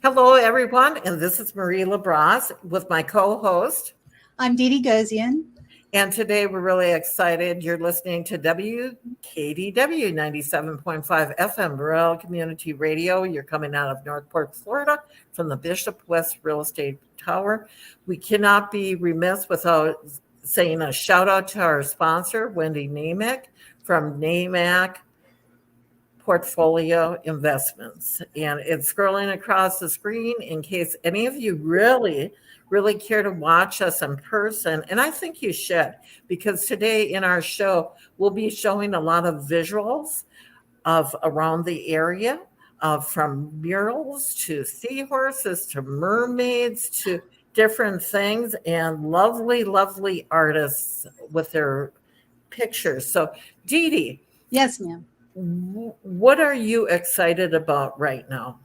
Hello, everyone, and this is Marie LaBras with my co-host. I'm Dee Dee Gozian. And today we're really excited. You're listening to WKDW 97.5 FM, Rural Community Radio. You're coming out of Northport, Florida, from the Bishop West Real Estate Tower. We cannot be remiss without saying a shout out to our sponsor, Wendy Namack from Namack Portfolio Investments. And it's scrolling across the screen in case any of you really care to watch us in person. And I think you should, because today in our show, we'll be showing a lot of visuals of around the area, from murals to seahorses to mermaids to different things, and lovely artists with their pictures. So Dee Dee. Yes, ma'am. What are you excited about right now?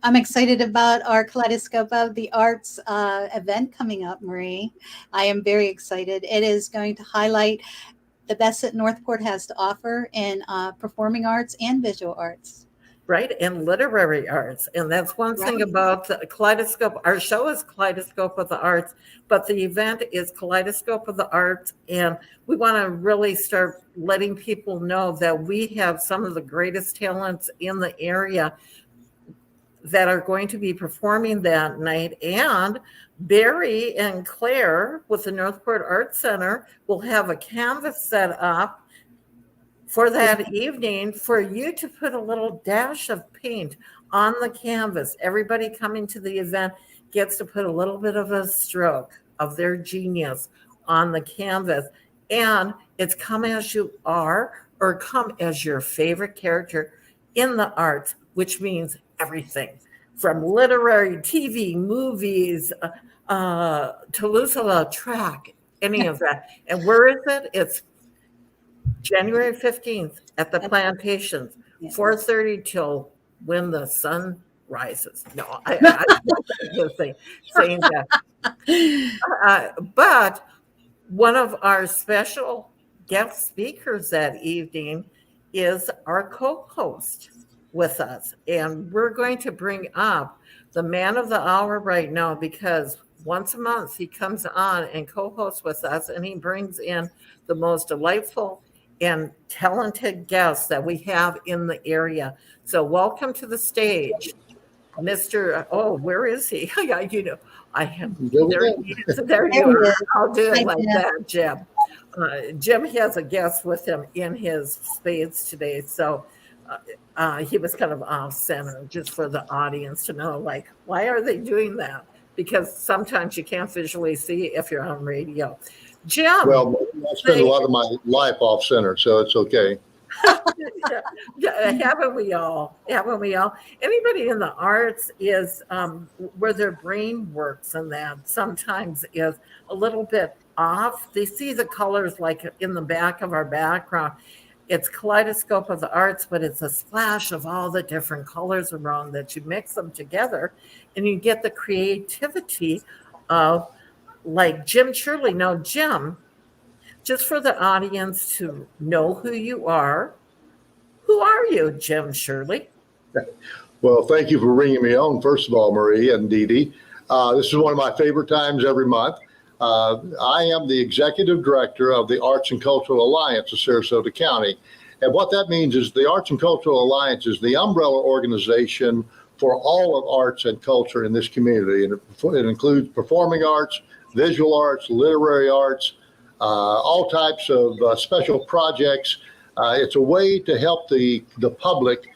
I'm excited about our Kaleidoscope of the Arts event coming up, Marie. I am very excited. It is going to highlight the best that Northport has to offer in performing arts and visual arts. Right, and literary arts. And that's one thing about the Kaleidoscope. Our show is Kaleidoscope of the Arts, but the event is Kaleidoscope of the Arts. And we want to really start letting people know that we have some of the greatest talents in the area that are going to be performing that night. And Barry and Claire with the Northport Art Center will have a canvas set up for that evening for you to put a little dash of paint on the canvas. Everybody coming to the event gets to put a little bit of a stroke of their genius on the canvas. And it's come as you are, or come as your favorite character in the arts, which means everything from literary, TV, movies, Toulouse-Lautrec, any of that. And where is it? It's January 15th at the Plantations, 4:30 till when the sun rises. No, I just saying that. But one of our special guest speakers that evening is our co-host with us. And we're going to bring up the man of the hour right now, because once a month he comes on and co-hosts with us, and he brings in the most delightful and talented guests that we have in the area. So welcome to the stage, Mr. Oh, where is he? Yeah, I have. There you are. I'll do it like that, Jim. Jim has a guest with him in his spades today, so he was kind of off center, just for the audience to know, like, why are they doing that? Because sometimes you can't visually see if you're on radio. Jim. Well, I spend a lot of my life off center, so it's okay. Haven't we all? Anybody in the arts is where their brain works, and that sometimes is a little bit off. They see the colors like in the back of our background. It's Kaleidoscope of the Arts, but it's a splash of all the different colors around that you mix them together, and you get the creativity of, like, Jim Shirley. Now, Jim, just for the audience to know who you are, who are you, Jim Shirley? Well, thank you for bringing me on, first of all, Marie and Dee Dee. This is one of my favorite times every month. I am the executive director of the Arts and Cultural Alliance of Sarasota County. And what that means is the Arts and Cultural Alliance is the umbrella organization for all of arts and culture in this community. And it includes performing arts, visual arts, literary arts, all types of special projects. It's a way to help the public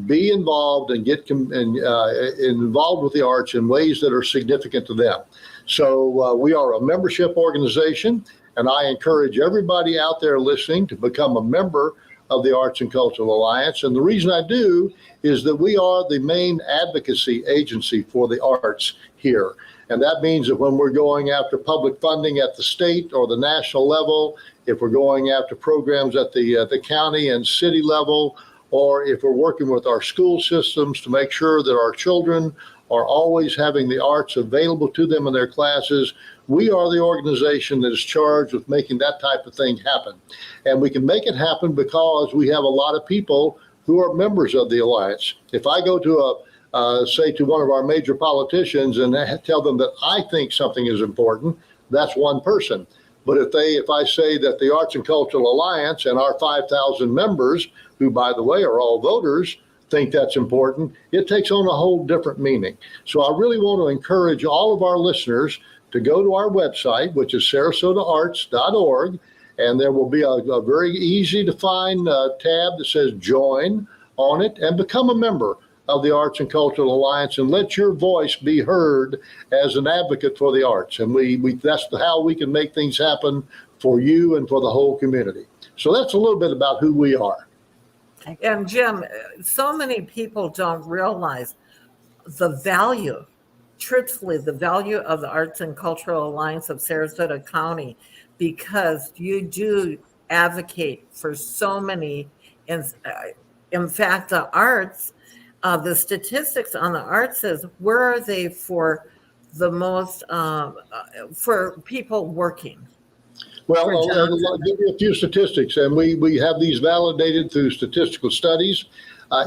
be involved and get involved with the arts in ways that are significant to them. So we are a membership organization, and I encourage everybody out there listening to become a member of the Arts and Cultural Alliance. And the reason I do is that we are the main advocacy agency for the arts here. And that means that when we're going after public funding at the state or the national level, if we're going after programs at the county and city level, or if we're working with our school systems to make sure that our children are always having the arts available to them in their classes, we are the organization that is charged with making that type of thing happen. And we can make it happen because we have a lot of people who are members of the Alliance. If I go to say to one of our major politicians and tell them that I think something is important, that's one person. But if I say that the Arts and Cultural Alliance and our 5,000 members, who by the way are all voters, think that's important, it takes on a whole different meaning. So I really want to encourage all of our listeners to go to our website, which is sarasotaarts.org, and there will be a very easy to find tab that says join on it and become a member of the Arts and Cultural Alliance and let your voice be heard as an advocate for the arts. And that's how we can make things happen for you and for the whole community. So that's a little bit about who we are. And Jim, so many people don't realize the value, truthfully, the value of the Arts and Cultural Alliance of Sarasota County, because you do advocate for so many. In fact, the arts, the statistics on the arts says, where are they for the most, for people working? Well, I'll give you a few statistics, and we have these validated through statistical studies.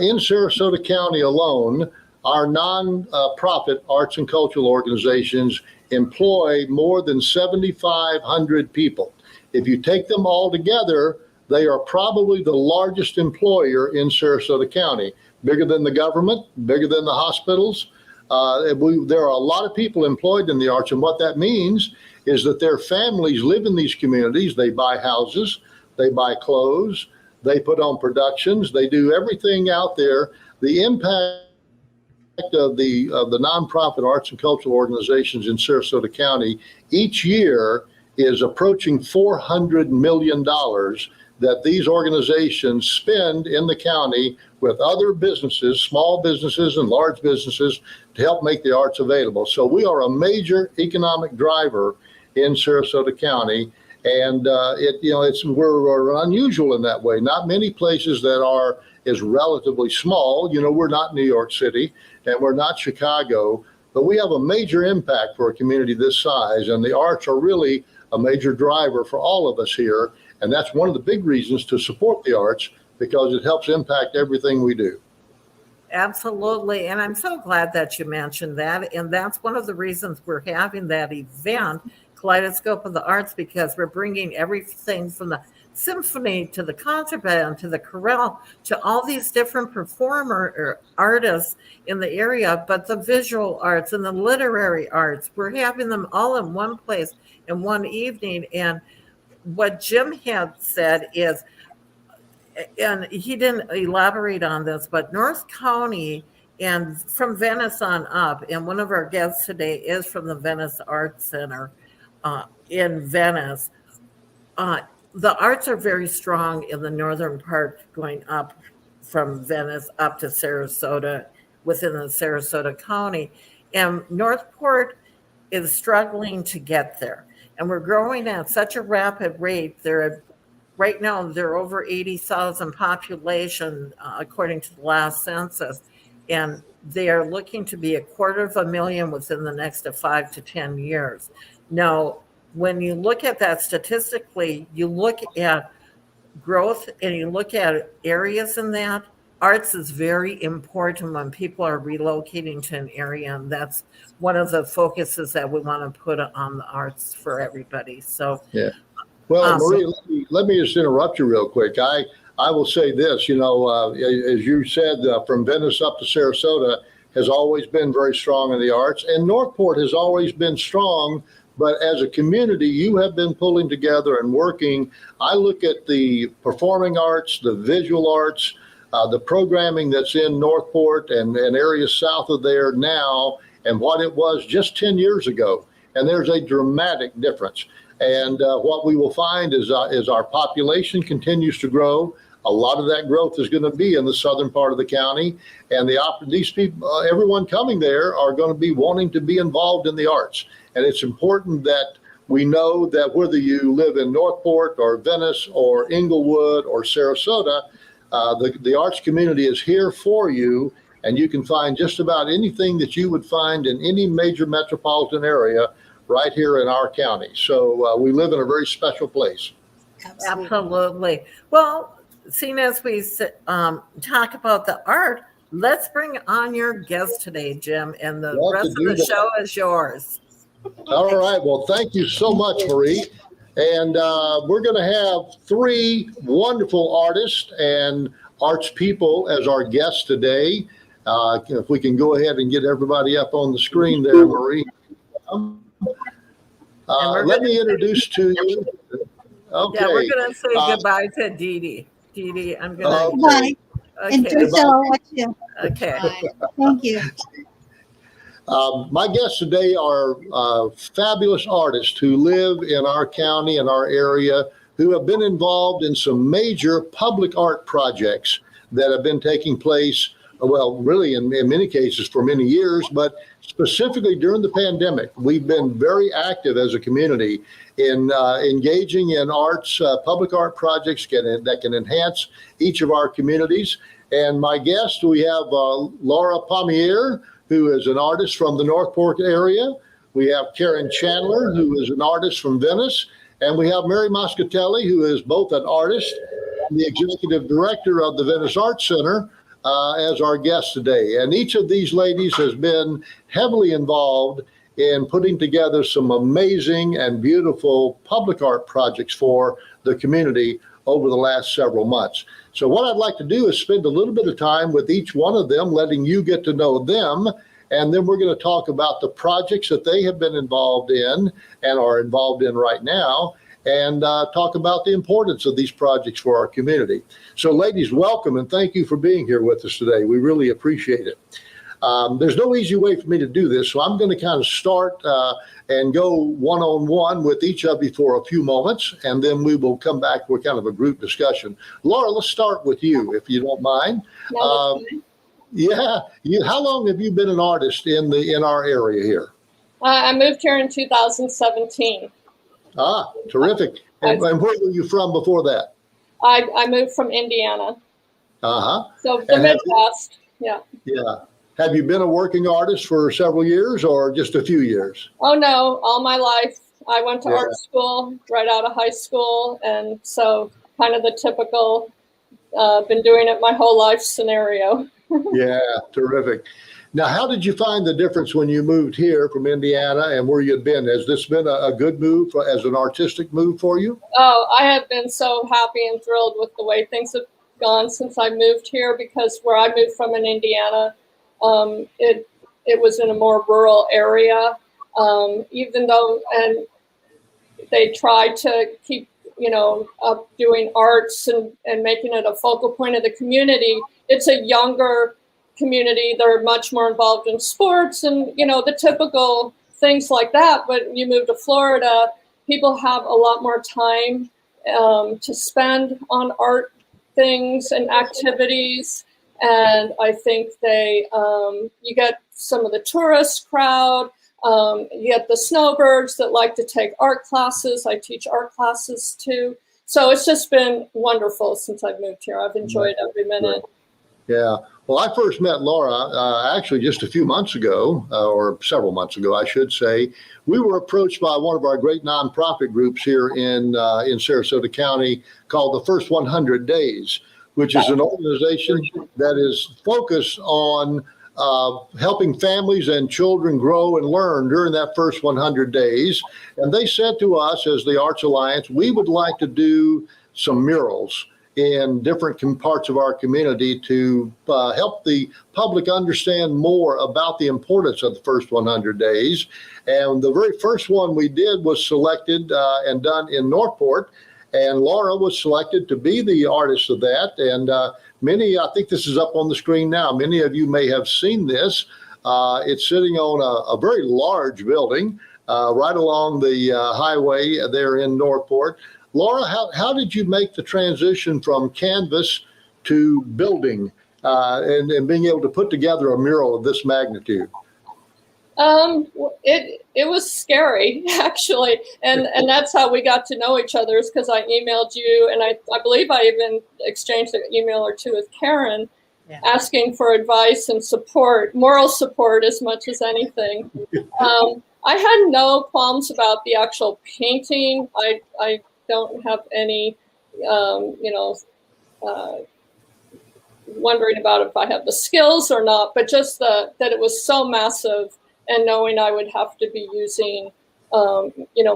In Sarasota County alone, our non-profit arts and cultural organizations employ more than 7,500 people. If you take them all together, they are probably the largest employer in Sarasota County, bigger than the government, bigger than the hospitals. There are a lot of people employed in the arts, and what that means is that their families live in these communities. They buy houses, they buy clothes, they put on productions, they do everything out there. The impact of the nonprofit arts and cultural organizations in Sarasota County each year is approaching $400 million that these organizations spend in the county with other businesses, small businesses and large businesses, to help make the arts available. So we are a major economic driver in Sarasota County, and we're unusual in that way. Not many places that is relatively small. We're not New York City and we're not Chicago, but we have a major impact for a community this size, and the arts are really a major driver for all of us here. And that's one of the big reasons to support the arts, because it helps impact everything we do. Absolutely. And I'm so glad that you mentioned that. And that's one of the reasons we're having that event, Kaleidoscope of the Arts, because we're bringing everything from the symphony to the concert band to the chorale to all these different performer or artists in the area, but the visual arts and the literary arts, we're having them all in one place in one evening. And what Jim had said is, and he didn't elaborate on this, but North County and from Venice on up, and one of our guests today is from the Venice Art Center in Venice. The arts are very strong in the northern part, going up from Venice up to Sarasota, within the Sarasota County. And Northport is struggling to get there. And we're growing at such a rapid rate. Right now, they're over 80,000 population, according to the last census. And they are looking to be 250,000 within the next 5 to 10 years. Now, when you look at that statistically, you look at growth and you look at areas in that, arts is very important when people are relocating to an area. And that's one of the focuses that we want to put on the arts for everybody. So, yeah. Well, Marie, let me just interrupt you real quick. I will say this, as you said, from Venice up to Sarasota has always been very strong in the arts, and Northport has always been strong. But as a community, you have been pulling together and working. I look at the performing arts, the visual arts, the programming that's in Northport and areas south of there now, and what it was just 10 years ago. And there's a dramatic difference. And what we will find is our population continues to grow. A lot of that growth is going to be in the southern part of the county, and these people, everyone coming there, are going to be wanting to be involved in the arts. And it's important that we know that whether you live in Northport or Venice or Inglewood or Sarasota, the arts community is here for you, and you can find just about anything that you would find in any major metropolitan area right here in our county. So we live in a very special place. Absolutely. Well, seeing as we talk about the art, let's bring on your guest today, Jim, and the Love to rest of do the that. show is yours. All right. Well, thank you so much, Marie. And we're going to have three wonderful artists and arts people as our guests today. If we can go ahead and get everybody up on the screen there, Marie. Let me introduce to you. Okay. Yeah, we're going to say goodbye to Dee Dee. Dee Dee, I'm going to. Bye. Okay. And Jojo, watch you. Okay. Bye. Thank you. My guests today are fabulous artists who live in our county and our area, who have been involved in some major public art projects that have been taking place, well, really in many cases for many years, but specifically during the pandemic. We've been very active as a community in engaging in arts, public art projects that can enhance each of our communities. And my guest, we have Laura Pommier, who is an artist from the Northport area. We have Karen Chandler, who is an artist from Venice. And we have Mary Moscatelli, who is both an artist and the executive director of the Venice Art Center, as our guest today. And each of these ladies has been heavily involved in putting together some amazing and beautiful public art projects for the community over the last several months. So what I'd like to do is spend a little bit of time with each one of them, letting you get to know them. And then we're going to talk about the projects that they have been involved in and are involved in right now, and talk about the importance of these projects for our community. So ladies, welcome, and thank you for being here with us today. We really appreciate it. There's no easy way for me to do this, so I'm going to kind of start and go one-on-one with each of you for a few moments, and then we will come back with kind of a group discussion. Laura, let's start with you, if you don't mind. Yeah, how long have you been an artist in our area here? I moved here in 2017. Ah, terrific. And where were you from before that? I moved from Indiana. Uh-huh. So the Midwest, yeah. Yeah. Have you been a working artist for several years or just a few years? Oh, no, all my life. I went to art school right out of high school. And so kind of the typical, been doing it my whole life scenario. Yeah, terrific. Now, how did you find the difference when you moved here from Indiana and where you'd been? Has this been a good move as an artistic move for you? Oh, I have been so happy and thrilled with the way things have gone since I moved here, because where I moved from in Indiana, it was in a more rural area, even though, and they tried to keep, up doing arts and making it a focal point of the community. It's a younger community. They're much more involved in sports and, the typical things like that. But you move to Florida, people have a lot more time to spend on art things and activities. And I think you get some of the tourist crowd, you get the snowbirds that like to take art classes. I teach art classes too. So it's just been wonderful since I've moved here. I've enjoyed every minute. Yeah. Well, I first met Laura actually just a few months ago, or several months ago, I should say. We were approached by one of our great nonprofit groups here in Sarasota County called the First 100 Days, which is an organization that is focused on helping families and children grow and learn during that first 100 days. And they said to us as the Arts Alliance, we would like to do some murals in different parts of our community to help the public understand more about the importance of the first 100 days. And the very first one we did was selected and done in Northport. And Laura was selected to be the artist of that. And I think this is up on the screen now. Many of you may have seen this. It's sitting on a very large building right along the highway there in Northport. Laura, how did you make the transition from canvas to building and being able to put together a mural of this magnitude? It was scary, actually, and that's how we got to know each other, is because I emailed you, and I believe I even exchanged an email or two with Karen, asking for advice and support, moral support as much as anything. I had no qualms about the actual painting. I don't have any, wondering about if I have the skills or not, but just that it was so massive, and knowing I would have to be using,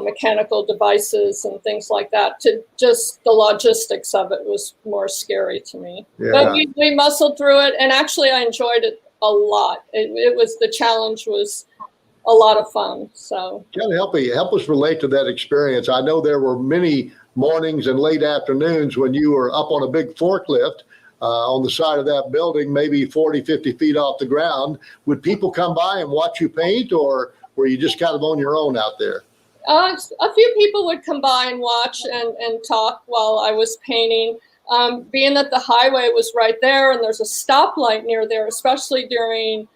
mechanical devices and things like that, to just the logistics of it was more scary to me. Yeah. But we muscled through it, and actually I enjoyed it a lot. The challenge was a lot of fun. So Can you help us relate to that experience? I know there were many mornings and late afternoons when you were up on a big forklift on the side of that building, maybe 40, 50 feet off the ground. Would people come by and watch you paint, or were you just kind of on your own out there? A few people would come by and watch and talk while I was painting. Being that the highway was right there and there's a stoplight near there, especially during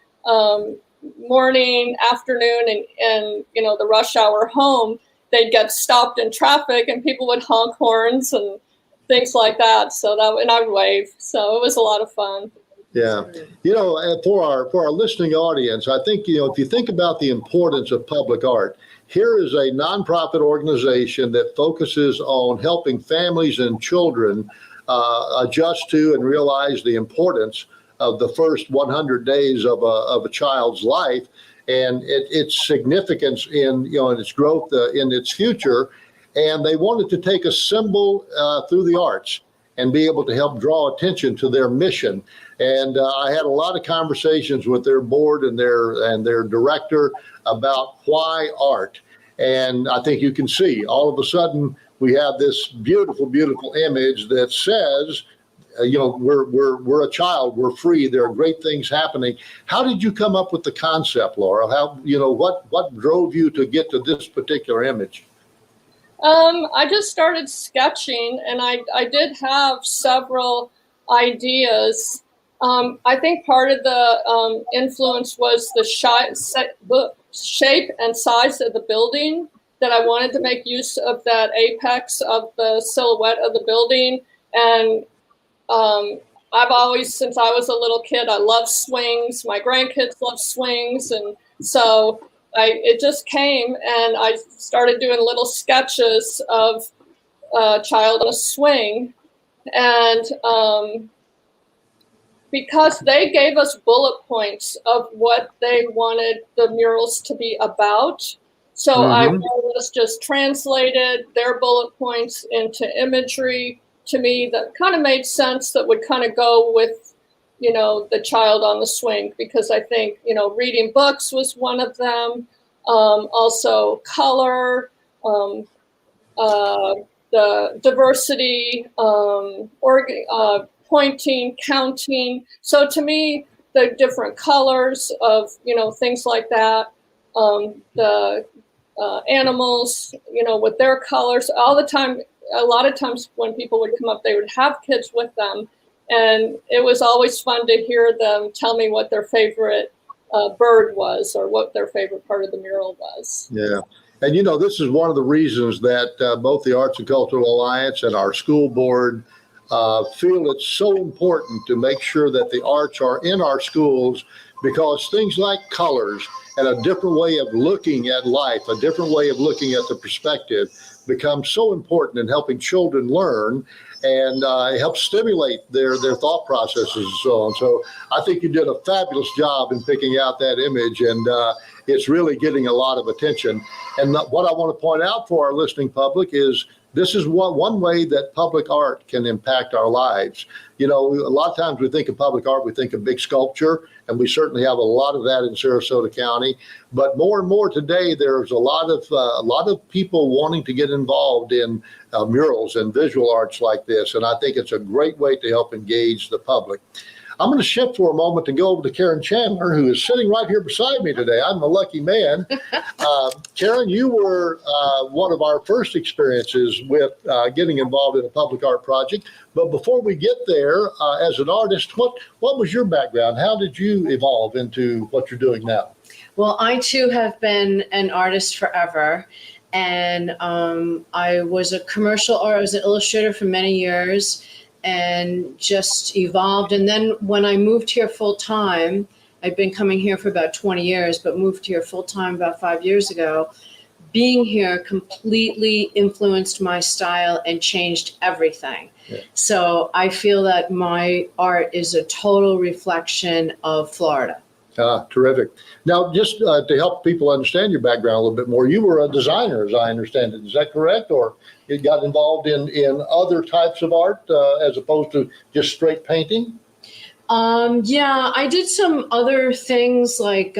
morning, afternoon, and the rush hour home, they'd get stopped in traffic and people would honk horns and things like that. And I would wave. So it was a lot of fun. Yeah. For our listening audience, I think, if you think about the importance of public art, here is a nonprofit organization that focuses on helping families and children adjust to and realize the importance of the first 100 days of a child's life, and its significance in its growth in its future. And they wanted to take a symbol through the arts and be able to help draw attention to their mission. And I had a lot of conversations with their board and their director about why art. And I think you can see all of a sudden we have this beautiful, beautiful image that says, we're a child, we're free, there are great things happening. How did you come up with the concept, Laura? What drove you to get to this particular image? I just started sketching, and I did have several ideas. I think part of the influence was the shape and size of the building, that I wanted to make use of that apex of the silhouette of the building. And I've always, since I was a little kid, I love swings. My grandkids love swings. And so it just came, and I started doing little sketches of a child on a swing. And because they gave us bullet points of what they wanted the murals to be about. So I more or less just translated their bullet points into imagery to me that kind of made sense, that would kind of go with, the child on the swing, because I think, reading books was one of them. Also color, the diversity, pointing, counting. So to me, the different colors of, things like that, the animals, with their colors, all the time. A lot of times when people would come up, they would have kids with them. And it was always fun to hear them tell me what their favorite bird was, or what their favorite part of the mural was. Yeah. And, this is one of the reasons that both the Arts and Cultural Alliance and our school board feel it's so important to make sure that the arts are in our schools, because things like colors and a different way of looking at life, a different way of looking at the perspective, becomes so important in helping children learn, and it helps stimulate their thought processes and so on. So I think you did a fabulous job in picking out that image, and it's really getting a lot of attention. And what I want to point out for our listening public is this is one way that public art can impact our lives. A lot of times we think of public art, we think of big sculpture, and we certainly have a lot of that in Sarasota County. But more and more today, there's a lot of people wanting to get involved in murals and visual arts like this, and I think it's a great way to help engage the public. I'm going to shift for a moment and go over to Karen Chandler, who is sitting right here beside me today. I'm a lucky man. Karen, you were one of our first experiences with getting involved in a public art project. But before we get there, as an artist, what was your background? How did you evolve into what you're doing now? Well, I too have been an artist forever. And I was a commercial artist, I was an illustrator for many years, and just evolved. And then when I moved here full time, I'd been coming here for about 20 years, but moved here full time about 5 years ago. being here completely influenced my style and changed everything. Yeah. So I feel that my art is a total reflection of Florida. Terrific. Now, just to help people understand your background a little bit more, you were a designer, as I understand it. Is that correct? Or you got involved in other types of art as opposed to just straight painting? Yeah, I did some other things like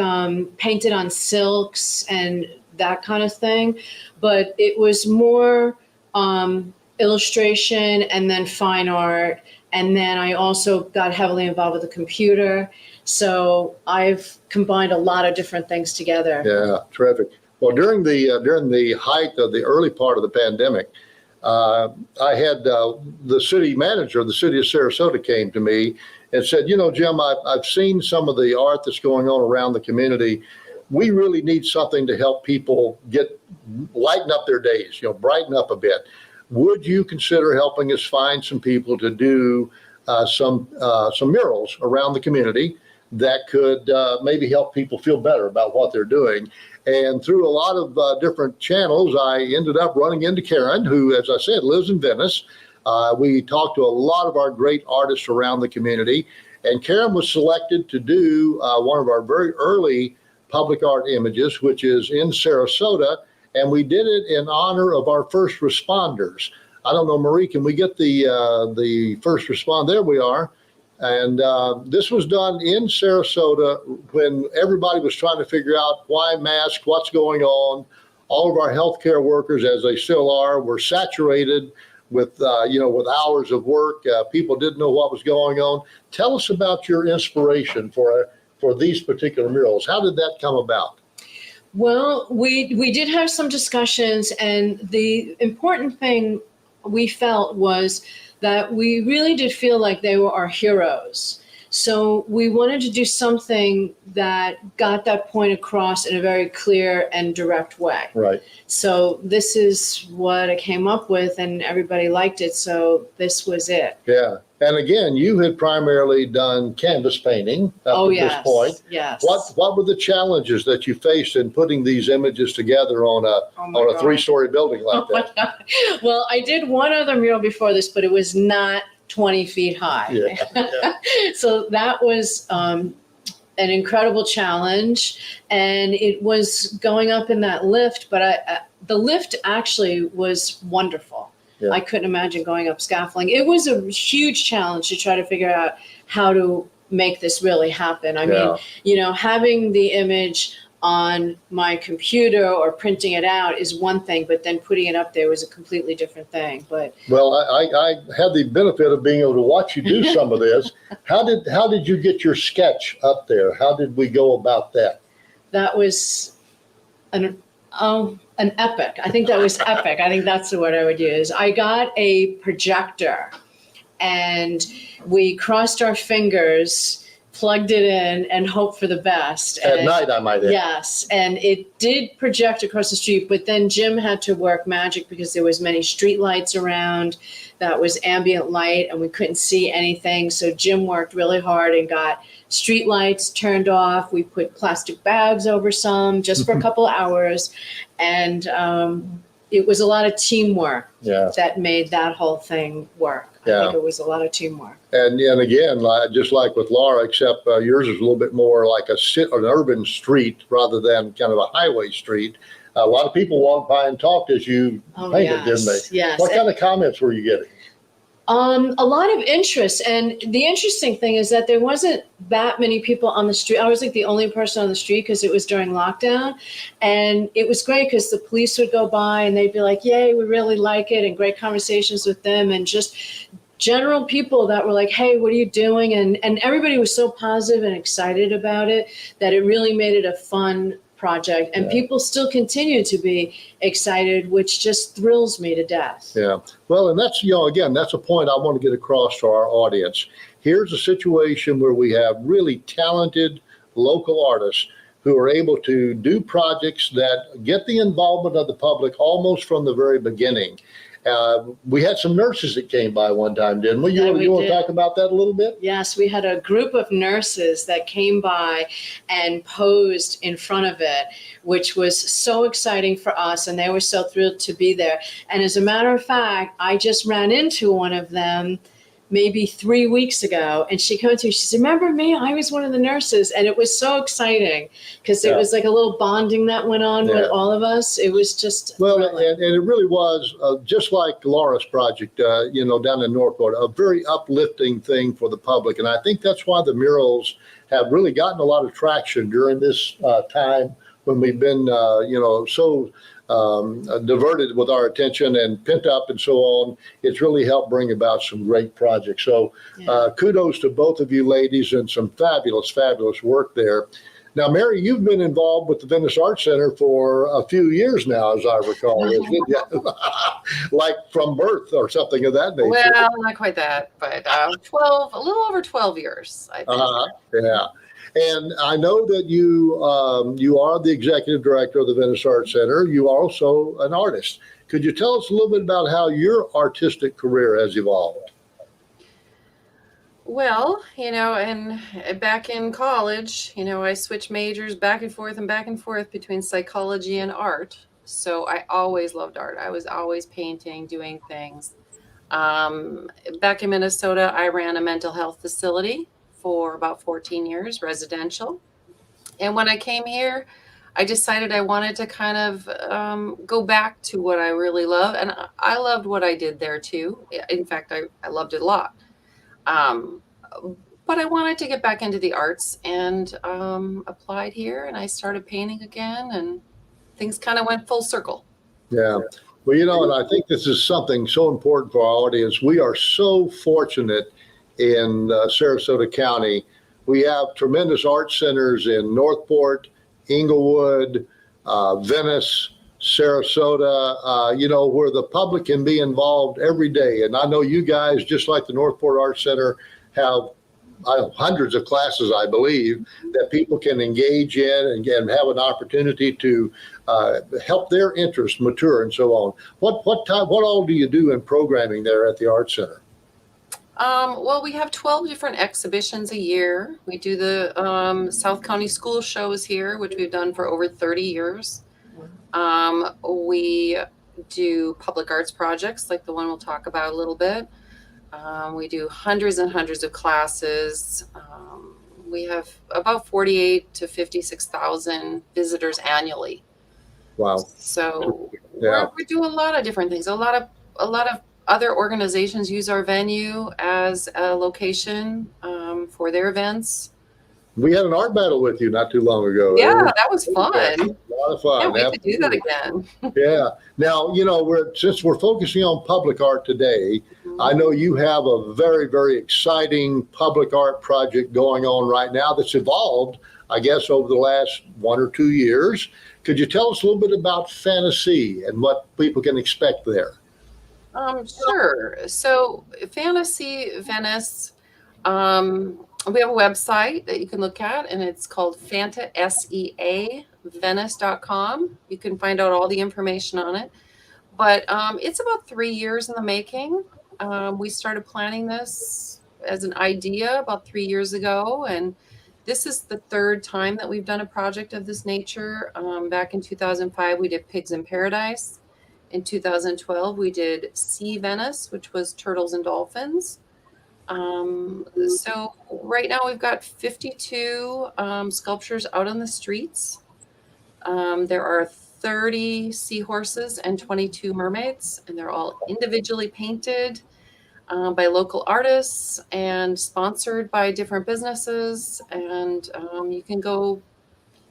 painted on silks and that kind of thing, but it was more illustration and then fine art. And then I also got heavily involved with the computer. So I've combined a lot of different things together. Yeah, terrific. Well, during the height of the early part of the pandemic, I had the city manager of the city of Sarasota came to me and said, Jim, I've seen some of the art that's going on around the community. We really need something to help people lighten up their days, brighten up a bit. Would you consider helping us find some people to do some murals around the community that could maybe help people feel better about what they're doing? And through a lot of different channels, I ended up running into Karen, who, as I said, lives in Venice. We talked to a lot of our great artists around the community, and Karen was selected to do one of our very early public art images, which is in Sarasota, and we did it in honor of our first responders. I don't know, Marie, can we get the first respond? There we are. And this was done in Sarasota when everybody was trying to figure out why mask, what's going on. All of our healthcare workers, as they still are, were saturated with hours of work. People didn't know what was going on. Tell us about your inspiration for these particular murals. How did that come about? Well, we did have some discussions, and the important thing we felt was that we really did feel like they were our heroes. So we wanted to do something that got that point across in a very clear and direct way. Right. So this is what I came up with, and everybody liked it. So this was it. Yeah. And again, you had primarily done canvas painting up to this point. Yes. What were the challenges that you faced in putting these images together on a 3-story building like that? Well, I did one other mural before this, but it was not 20 feet high. Yeah. So that was an incredible challenge, and it was going up in that lift, but the lift actually was wonderful. Yeah. I couldn't imagine going up scaffolding. It was a huge challenge to try to figure out how to make this really happen. I mean, having the image on my computer or printing it out is one thing, but then putting it up there was a completely different thing. But well, I had the benefit of being able to watch you do some of this. How did you get your sketch up there? How did we go about that? That was an epic. I think that was epic. I think that's the word I would use. I got a projector and we crossed our fingers, plugged it in, and hoped for the best. At night, I might add. Yes, and it did project across the street, but then Jim had to work magic because there was many street lights around. That was ambient light, and we couldn't see anything. So Jim worked really hard and got street lights turned off. We put plastic bags over some just for a couple of hours. And it was a lot of teamwork that made that whole thing work. I think it was a lot of teamwork. And again, just like with Laura, except yours is a little bit more like an urban street rather than kind of a highway street. A lot of people walked by and talked as you painted, didn't they? Yes. What kind of comments were you getting? A lot of interest. And the interesting thing is that there wasn't that many people on the street. I was like the only person on the street because it was during lockdown. And it was great because the police would go by and they'd be like, yay, we really like it. And great conversations with them, and just general people that were like, hey, what are you doing? And everybody was so positive and excited about it that it really made it a fun project, and people still continue to be excited, which just thrills me to death. Yeah. Well, and that's, again, that's a point I want to get across to our audience. Here's a situation where we have really talented local artists who are able to do projects that get the involvement of the public almost from the very beginning. We had some nurses that came by one time, didn't we? Yeah, we You want to did. talk about that a little bit? Yes, we had a group of nurses that came by and posed in front of it, which was so exciting for us, and they were so thrilled to be there. And as a matter of fact, I just ran into one of them maybe 3 weeks ago, and she came to me, she said, remember me? I was one of the nurses. And it was so exciting because it was like a little bonding that went on with all of us. It was just and it really was just like Laura's project, down in Northport, a very uplifting thing for the public. And I think that's why the murals have really gotten a lot of traction during this time when we've been, so diverted with our attention and pent up and so on. It's really helped bring about some great projects. So kudos to both of you ladies and some fabulous, fabulous work there. Now, Mary, you've been involved with the Venice Art Center for a few years now, as I recall, isn't it? Like from birth or something of that nature. Well, not quite that, but a little over 12 years, I think. Yeah. And I know that you are the executive director of the Venice Art Center. You are also an artist. Could you tell us a little bit about how your artistic career has evolved? Well, and back in college, I switched majors back and forth between psychology and art. So I always loved art. I was always painting, doing things. Back in Minnesota, I ran a mental health facility for about 14 years, residential. And when I came here, I decided I wanted to kind of go back to what I really love. And I loved what I did there too. In fact, I loved it a lot. But I wanted to get back into the arts and applied here, and I started painting again, and things kind of went full circle. Yeah. Well, and I think this is something so important for our audience. We are so fortunate in Sarasota County. We have tremendous art centers in Northport, Inglewood, Venice, Sarasota, where the public can be involved every day. And I know you guys, just like the Northport Art Center, have hundreds of classes, I believe, that people can engage in and have an opportunity to help their interests mature and so on. What all do you do in programming there at the Art Center? Well, we have 12 different exhibitions a year. We do the South County School Shows here, which we've done for over 30 years. We do public arts projects like the one we'll talk about a little bit. We do hundreds and hundreds of classes. We have about 48 to 56,000 visitors annually. Wow. So we do a lot of different things. A lot of other organizations use our venue as a location for their events. We had an art battle with you not too long ago. Yeah, that was fun. A lot of fun. Can't wait to do that again. Yeah. Now, since we're focusing on public art today, I know you have a very, very exciting public art project going on right now that's evolved, I guess, over the last 1 or 2 years. Could you tell us a little bit about Fantasea and what people can expect there? Sure. So Fantasea Venice, we have a website that you can look at, and it's called fantaseavenice.com. You can find out all the information on it. But it's about 3 years in the making. We started planning this as an idea about 3 years ago, and this is the third time that we've done a project of this nature. Back in 2005, we did Pigs in Paradise. In 2012, we did Sea Venice, which was turtles and dolphins. So right now we've got 52 sculptures out on the streets. There are 30 seahorses and 22 mermaids, and they're all individually painted by local artists and sponsored by different businesses. And you can go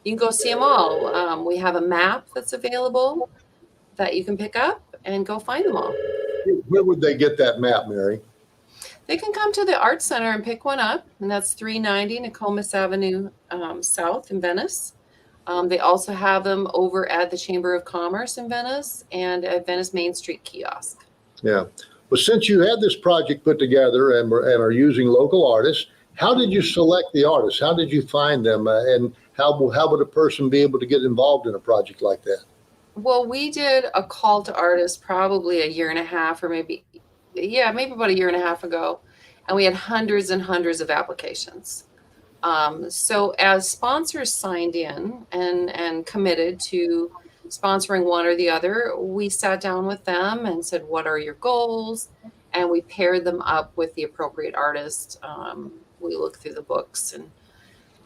see them all. We have a map that's available that you can pick up and go find them all. Where would they get that map, Mary? They can come to the Art Center and pick one up, and that's 390 Nokomis Avenue South in Venice. They also have them over at the Chamber of Commerce in Venice and at Venice Main Street Kiosk. Yeah. Well, since you had this project put together and are using local artists, how did you select the artists? How did you find them? And how would a person be able to get involved in a project like that? Well, we did a call to artists probably a year and a half, or maybe about a year and a half ago, and we had hundreds and hundreds of applications. So as sponsors signed in and committed to sponsoring one or the other, we sat down with them and said, what are your goals? And we paired them up with the appropriate artist. We looked through the books and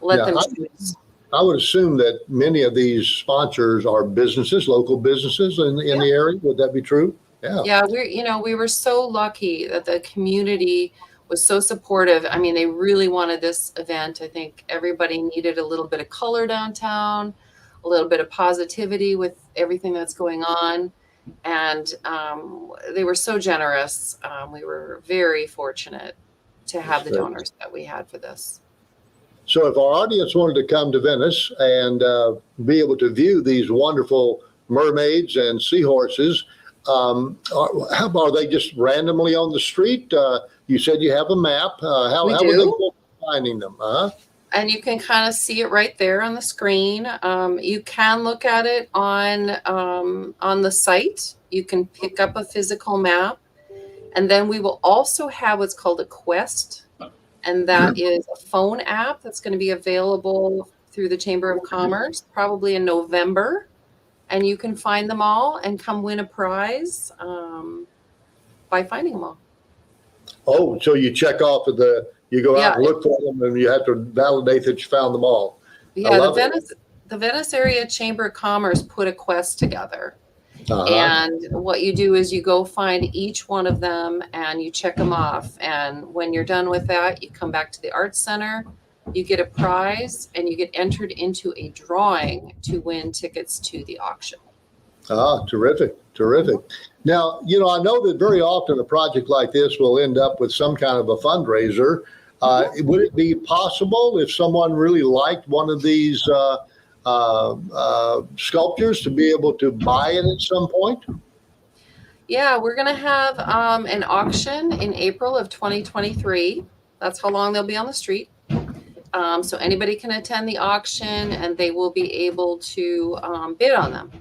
let them choose. I would assume that many of these sponsors are businesses, local businesses in the area. Would that be true? Yeah. Yeah, we were so lucky that the community was so supportive. I mean, they really wanted this event. I think everybody needed a little bit of color downtown, a little bit of positivity with everything that's going on. And they were so generous. We were very fortunate to have the donors that we had for this. So if our audience wanted to come to Venice and be able to view these wonderful mermaids and seahorses, are they just randomly on the street? You said you have a map. How would they go finding them? And you can kind of see it right there on the screen. You can look at it on the site. You can pick up a physical map. And then we will also have what's called a quest. And that is a phone app that's going to be available through the Chamber of Commerce, probably in November. And you can find them all and come win a prize by finding them all. Oh, so you check off you go out and look for them, and you have to validate that you found them all. Yeah, the Venice Area Chamber of Commerce put a quest together. And what you do is you go find each one of them and you check them off. And when you're done with that, you come back to the Art Center, you get a prize, and you get entered into a drawing to win tickets to the auction. Terrific. Now, I know that very often a project like this will end up with some kind of a fundraiser. Would it be possible if someone really liked one of these sculptures to be able to buy it at some point? Yeah, we're going to have an auction in April of 2023. That's how long they'll be on the street. So anybody can attend the auction and they will be able to bid on them.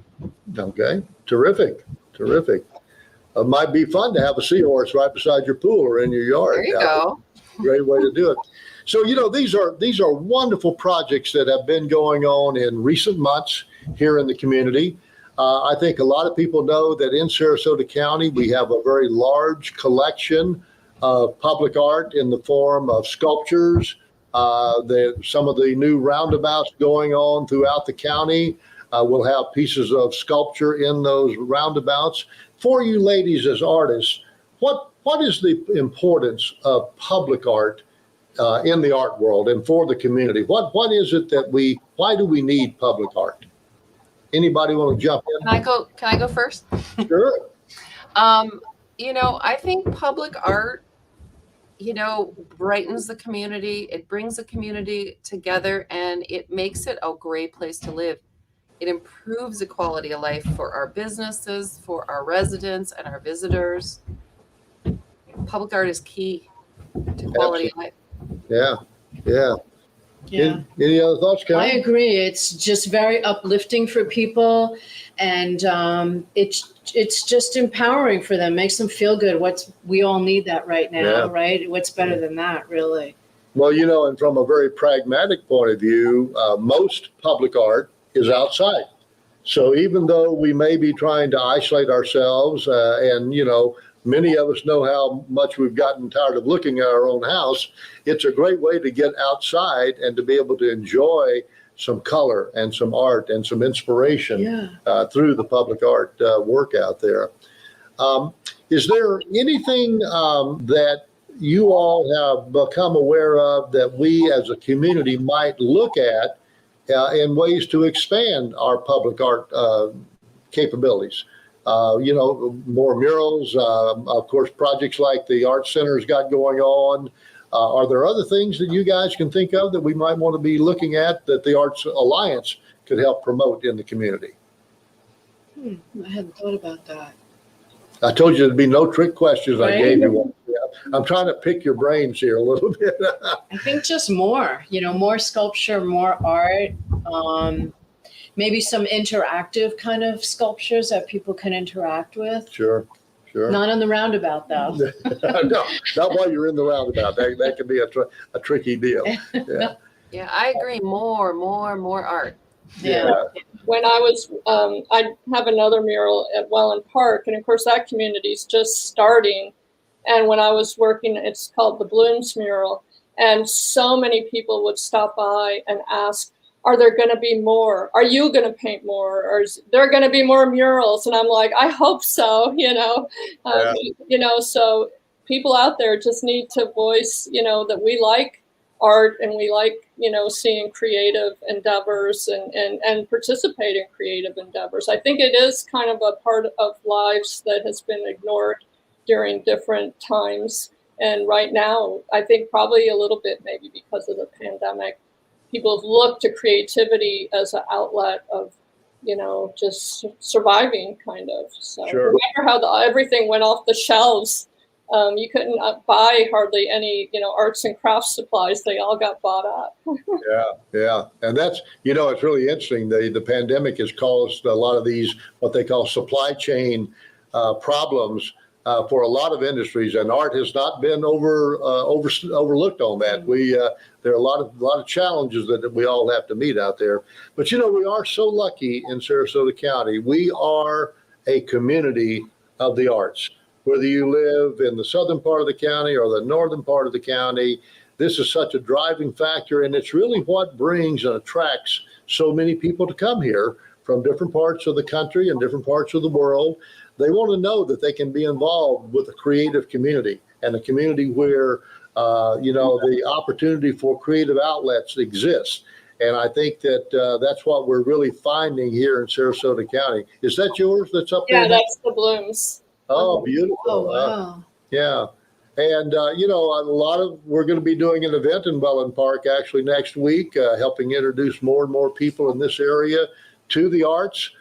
Okay, terrific. It might be fun to have a seahorse right beside your pool or in your yard. There you go. Great way to do it. So, these are wonderful projects that have been going on in recent months here in the community. I think a lot of people know that in Sarasota County, we have a very large collection of public art in the form of sculptures. Some of the new roundabouts going on throughout the county will have pieces of sculpture in those roundabouts. For you ladies as artists, what is the importance of public art in the art world and for the community? What is it why do we need public art? Anybody want to jump in? Can I go first? Sure. I think public art, brightens the community. It brings the community together and it makes it a great place to live. It improves the quality of life for our businesses, for our residents and our visitors. Public art is key to quality of life. Yeah. Yeah. Any other thoughts, Karen? I agree. It's just very uplifting for people, and it's just empowering for them. Makes them feel good. We all need that right now, right? What's better than that, really? Well, and from a very pragmatic point of view, most public art is outside. So even though we may be trying to isolate ourselves, and many of us know how much we've gotten tired of looking at our own house, it's a great way to get outside and to be able to enjoy some color and some art and some inspiration through the public art work out there. Is there anything that you all have become aware of that we as a community might look at in ways to expand our public art capabilities? More murals, of course, projects like the Art Center's got going on. Are there other things that you guys can think of that we might want to be looking at that the Arts Alliance could help promote in the community? I hadn't thought about that. I told you there'd be no trick questions. Right? I gave you one. Yeah. I'm trying to pick your brains here a little bit. I think just more sculpture, more art. maybe some interactive kind of sculptures that people can interact with. Sure. Not on the roundabout, though. No, not while you're in the roundabout. That can be a tricky deal. Yeah. Yeah, I agree. More art. Yeah. When I was, I have another mural at Welland Park, and of course that community is just starting. And when I was working, it's called the Blooms mural, and so many people would stop by and ask, are there going to be more? Are you going to paint more? Or is there going to be more murals? And I'm like, I hope so, so people out there just need to voice, that we like art and we like, seeing creative endeavors and participate in creative endeavors. I think it is kind of a part of lives that has been ignored during different times. And right now, I think probably a little bit maybe because of the pandemic, people have looked to creativity as an outlet of, just surviving kind of. So Sure. remember how everything went off the shelves. You couldn't buy hardly any, arts and crafts supplies. They all got bought up. Yeah. And that's, it's really interesting. The pandemic has caused a lot of these, what they call supply chain problems for a lot of industries, and art has not been overlooked on that. There are a lot of challenges that we all have to meet out there. But we are so lucky in Sarasota County. We are a community of the arts. Whether you live in the southern part of the county or the northern part of the county, this is such a driving factor, and it's really what brings and attracts so many people to come here from different parts of the country and different parts of the world. They want to know that they can be involved with a creative community, and a community where the opportunity for creative outlets exists. And I think that that's what we're really finding here in Sarasota County. Is that yours that's up there? Yeah, that's the Blooms. Oh, beautiful. Oh, wow. Yeah. And, we're going to be doing an event in Welland Park actually next week, helping introduce more and more people in this area to the arts.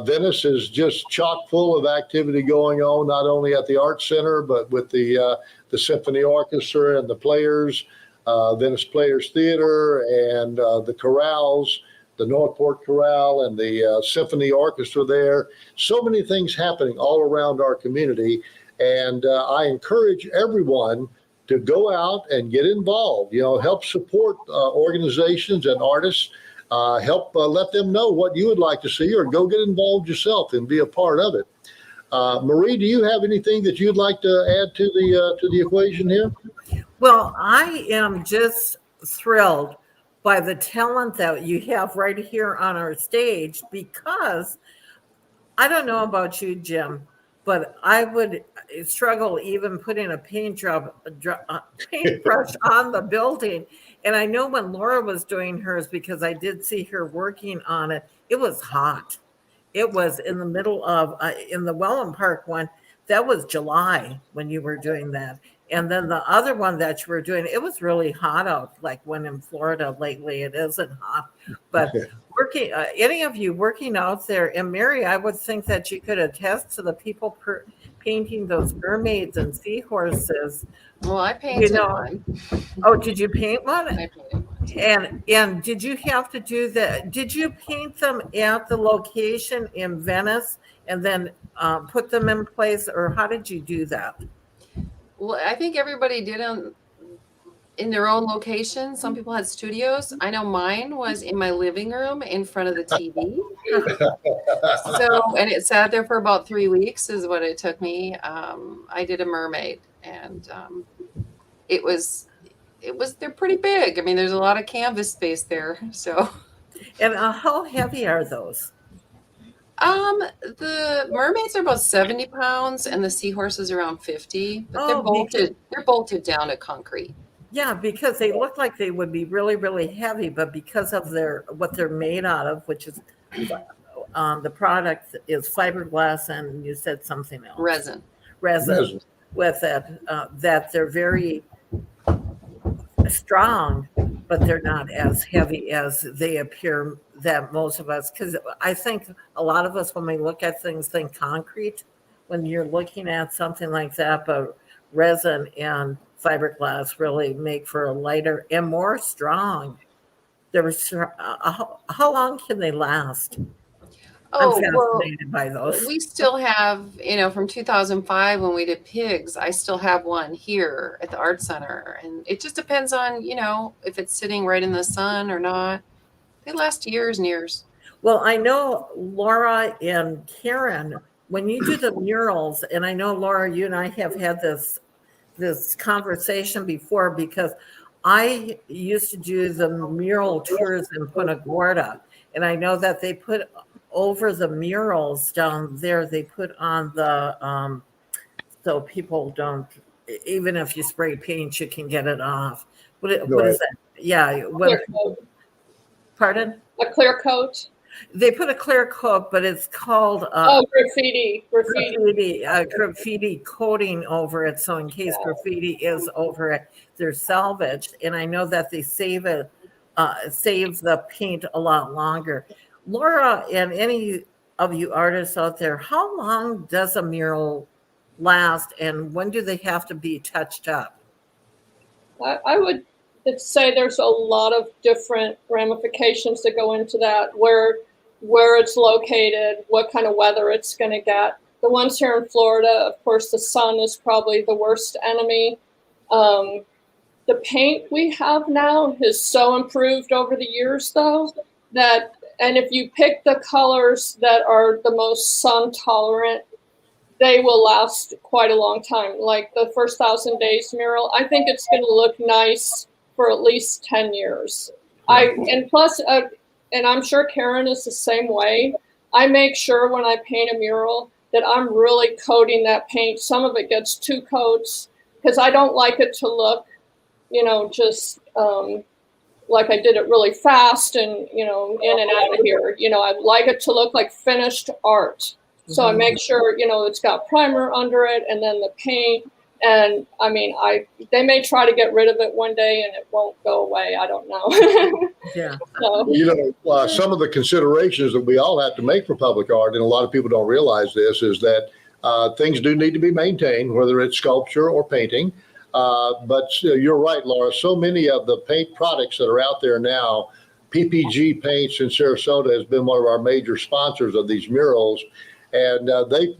Venice is just chock full of activity going on, not only at the Art Center, but with the Symphony Orchestra and the Players, Venice Players Theater, and the chorales, the Northport Chorale and the Symphony Orchestra there. So many things happening all around our community. And I encourage everyone to go out and get involved, help support organizations and artists, help let them know what you would like to see, or go get involved yourself and be a part of it. Marie, do you have anything that you'd like to add to the equation here? Well, I am just thrilled by the talent that you have right here on our stage, because I don't know about you, Jim, but I would struggle even putting a paintbrush on the building. And I know when Laura was doing hers, because I did see her working on it, it was hot. It was in the middle of, in the Welland Park one, that was July when you were doing that. And then the other one that you were doing, it was really hot out, like when in Florida lately, it isn't hot. But working, any of you working out there, and Mary, I would think that you could attest to the people painting those mermaids and seahorses. Well, I painted one. Oh, did you paint one? I painted one. And did you have to do that? Did you paint them at the location in Venice and then put them in place, or how did you do that? Well, I think everybody did them in their own location. Some people had studios. I know mine was in my living room in front of the TV. And it sat there for about 3 weeks is what it took me. I did a mermaid, and they're pretty big. I mean, there's a lot of canvas space there. So. And how heavy are those? The mermaids are about 70 pounds and the seahorses around 50, but they're bolted down to concrete. Yeah, because they look like they would be really, really heavy, but because of what they're made out of, which is the product is fiberglass, and you said something else. Resin. With it, that they're very strong, but they're not as heavy as they appear, that most of us, because I think a lot of us, when we look at things, think concrete when you're looking at something like that, but resin and fiberglass really make for a lighter and more strong There was, how long can they last? I'm Oh, well, fascinated by those. we still have, from 2005 when we did pigs, I still have one here at the art center. And it just depends on, if it's sitting right in the sun or not. They last years and years. Well, I know Laura and Karen, when you do the murals, and I know, Laura, you and I have had this conversation before, because I used to do the mural tours in Punta Gorda, and I know that they put over the murals down there, they put on the so people don't, even if you spray paint, you can get it off. What is that? Yeah. Clear coat. Pardon? A clear coat. They put a clear coat, but it's called graffiti coating over it. So in case graffiti is over it, they're salvaged. And I know that they save the paint a lot longer. Laura, and any of you artists out there, how long does a mural last, and when do they have to be touched up? I would say there's a lot of different ramifications that go into that, where it's located, what kind of weather it's going to get. The ones here in Florida, of course, the sun is probably the worst enemy. The paint we have now has so improved over the years, though, and if you pick the colors that are the most sun tolerant, they will last quite a long time. Like the first 1,000 Days mural, I think it's going to look nice for at least 10 years. And I'm sure Karen is the same way. I make sure when I paint a mural that I'm really coating that paint. Some of it gets 2 coats because I don't like it to look, just like I did it really fast and, in and out of here. I like it to look like finished art. So I make sure, it's got primer under it and then the paint. And I mean, they may try to get rid of it one day and it won't go away. I don't know. Yeah. So. Some of the considerations that we all have to make for public art, and a lot of people don't realize this, is that things do need to be maintained, whether it's sculpture or painting. But you're right, Laura. So many of the paint products that are out there now, PPG Paints in Sarasota has been one of our major sponsors of these murals. And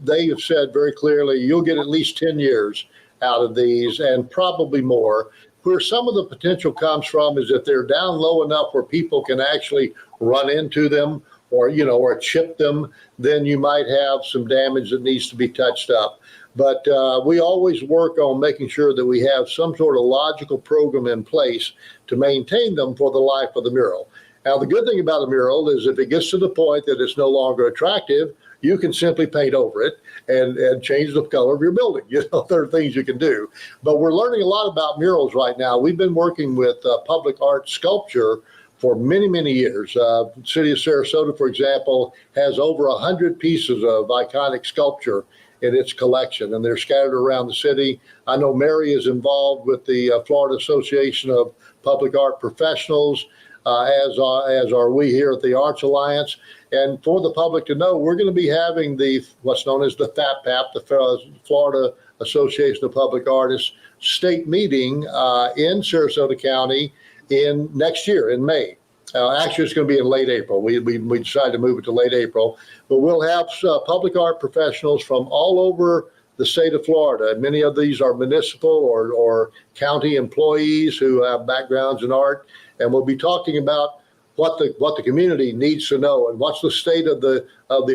they have said very clearly, you'll get at least 10 years out of these and probably more. Where some of the potential comes from is if they're down low enough where people can actually run into them or chip them, then you might have some damage that needs to be touched up. But we always work on making sure that we have some sort of logical program in place to maintain them for the life of the mural. Now, the good thing about a mural is if it gets to the point that it's no longer attractive, you can simply paint over it and change the color of your building. There are things you can do. But we're learning a lot about murals right now. We've been working with public art sculpture for many, many years. The city of Sarasota, for example, has over 100 pieces of iconic sculpture in its collection, and they're scattered around the city. I know Mary is involved with the Florida Association of Public Art Professionals, as are we here at the Arts Alliance. And for the public to know, we're going to be having what's known as the FAPAP, the Florida Association of Public Artists state meeting in Sarasota County in next year in May. Actually, it's going to be in late April. We decided to move it to late April, but we'll have public art professionals from all over the state of Florida. Many of these are municipal or county employees who have backgrounds in art, and we'll be talking about what the community needs to know and what's the state of the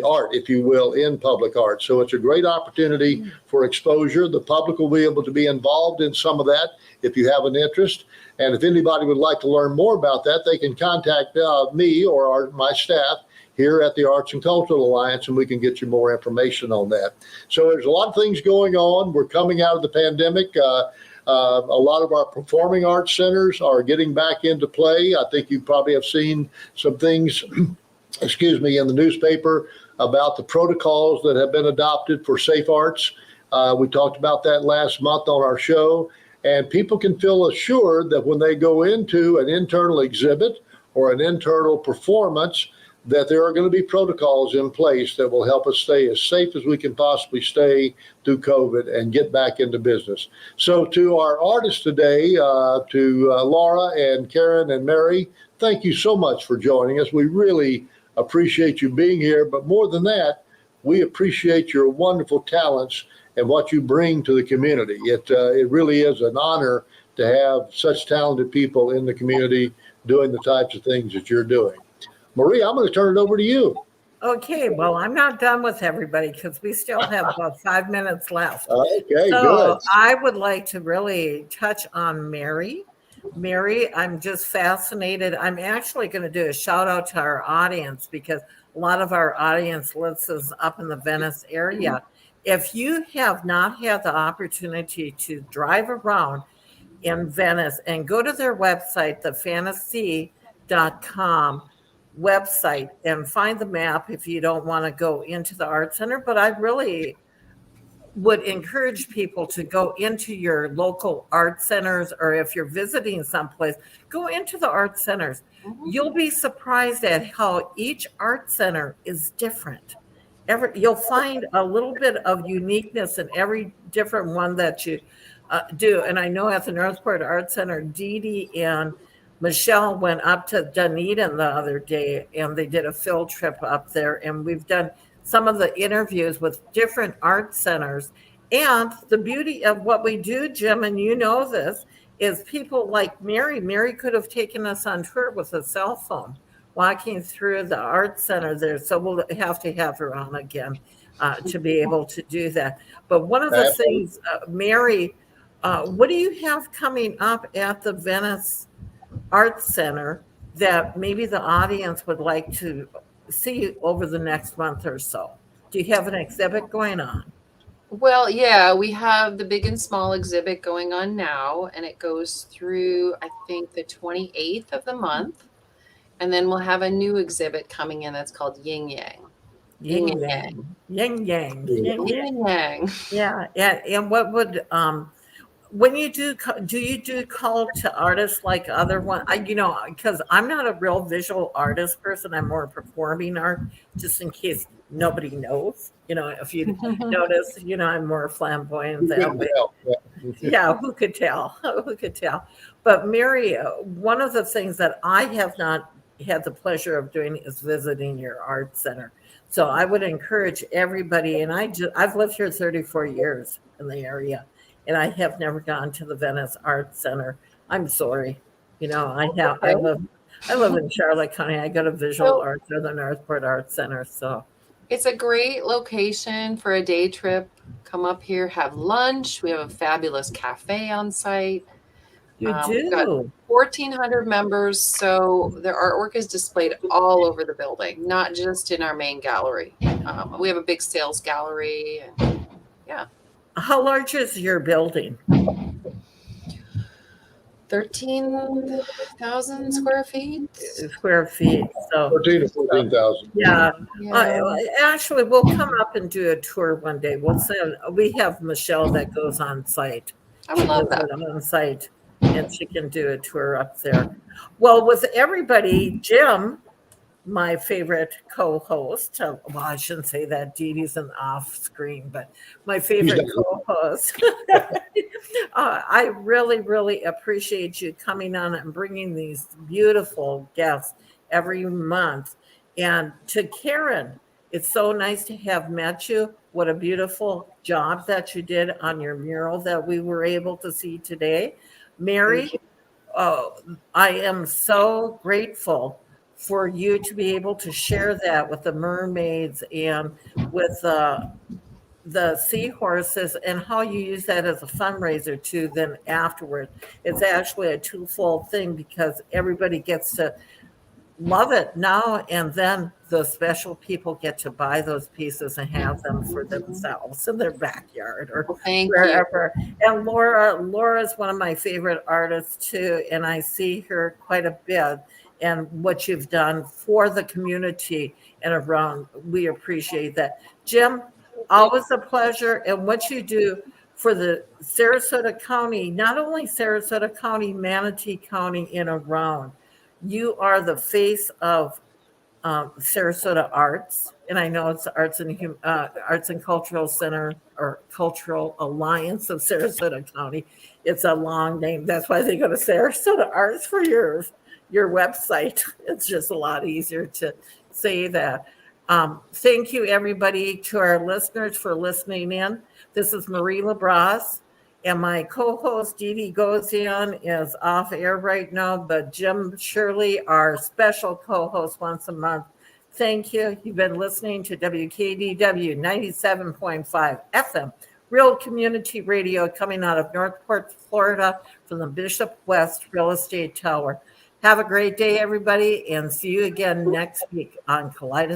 art, if you will, in public art. So it's a great opportunity for exposure. The public will be able to be involved in some of that if you have an interest. And if anybody would like to learn more about that, they can contact me or my staff here at the Arts and Cultural Alliance, and we can get you more information on that. So there's a lot of things going on. We're coming out of the pandemic. A lot of our performing arts centers are getting back into play. I think you probably have seen some things, in the newspaper about the protocols that have been adopted for safe arts. We talked about that last month on our show, and people can feel assured that when they go into an internal exhibit or an internal performance, that there are going to be protocols in place that will help us stay as safe as we can possibly stay through COVID and get back into business. So to our artists today, to Laura and Karen and Mary, thank you so much for joining us. We really appreciate you being here, but more than that, we appreciate your wonderful talents and what you bring to the community. It really is an honor to have such talented people in the community doing the types of things that you're doing. Marie, I'm going to turn it over to you. Okay, well, I'm not done with everybody because we still have about 5 minutes left. Okay, So good. I would like to really touch on Mary. Mary, I'm just fascinated. I'm actually going to do a shout out to our audience because a lot of our audience lives up in the Venice area. If you have not had the opportunity to drive around in Venice and go to their website, the fantasea.com website, and find the map if you don't want to go into the art center. But I really would encourage people to go into your local art centers, or if you're visiting someplace, go into the art centers. You'll be surprised at how each art center is different. You'll find a little bit of uniqueness in every different one that you do. And I know at the Northport Art Center, Dee Dee and Michelle went up to Dunedin the other day, and they did a field trip up there. And we've done some of the interviews with different art centers. And the beauty of what we do, Jim, and you know this, is people like Mary. Mary could have taken us on tour with a cell phone, walking through the art center there. So we'll have to have her on again to be able to do that. But one of the things, Mary, what do you have coming up at the Venice Art Center that maybe the audience would like to see over the next month or so? Do you have an exhibit going on? Well, yeah, we have the big and small exhibit going on now, and it goes through, I think, the 28th of the month. And then we'll have a new exhibit coming in that's called Yin Yang. Yin Yang. Yin Yang. Yin Yang. Yeah. And what would, when you do you do call to artists like other one? Because I'm not a real visual artist person. I'm more performing art, just in case nobody knows. If you notice, I'm more flamboyant that way. Yeah, who could tell? Who could tell? But Mary, one of the things that I have not had the pleasure of doing is visiting your art center. So I would encourage everybody, and I've lived here 34 years in the area, and I have never gone to the Venice Art Center. I'm sorry. I live in Charlotte County. I go to visual arts or the Northport Art Center. So it's a great location for a day trip. Come up here, have lunch. We have a fabulous cafe on site. You do. We've got 1,400 members, so their artwork is displayed all over the building, not just in our main gallery. We have a big sales gallery, and yeah. How large is your building? 13,000 square feet. So 13 to 14,000. Yeah. Actually, we'll come up and do a tour one day. We have Michelle that goes on site. I would love that. On site, and she can do a tour up there. Well, with everybody, Jim, my favorite co-host. Well, I shouldn't say that. Dee Dee's an off-screen, but my favorite co-host. I really, really appreciate you coming on and bringing these beautiful guests every month. And to Karen, it's so nice to have met you. What a beautiful job that you did on your mural that we were able to see today. Mary, I am so grateful for you to be able to share that with the mermaids and with the seahorses, and how you use that as a fundraiser too. Then afterward, it's actually a twofold thing because everybody gets to love it now, and then the special people get to buy those pieces and have them for themselves in their backyard or wherever. And Laura is one of my favorite artists too, and I see her quite a bit. And what you've done for the community and around, we appreciate that. Jim, always a pleasure. And what you do for the Sarasota County, not only Sarasota County, Manatee County and around, you are the face of Sarasota Arts. And I know it's the Arts and Cultural Center or Cultural Alliance of Sarasota County. It's a long name. That's why they go to Sarasota Arts for your website. It's just a lot easier to say that. Thank you, everybody, to our listeners for listening in. This is Marie LaBrosse, and my co-host Dee Dee Gozian is off air right now, but Jim Shirley, our special co-host once a month. Thank you. You've been listening to WKDW 97.5 FM, real community radio coming out of Northport, Florida, from the Bishop West Real Estate Tower. Have a great day, everybody, and see you again next week on Kaleidoscope.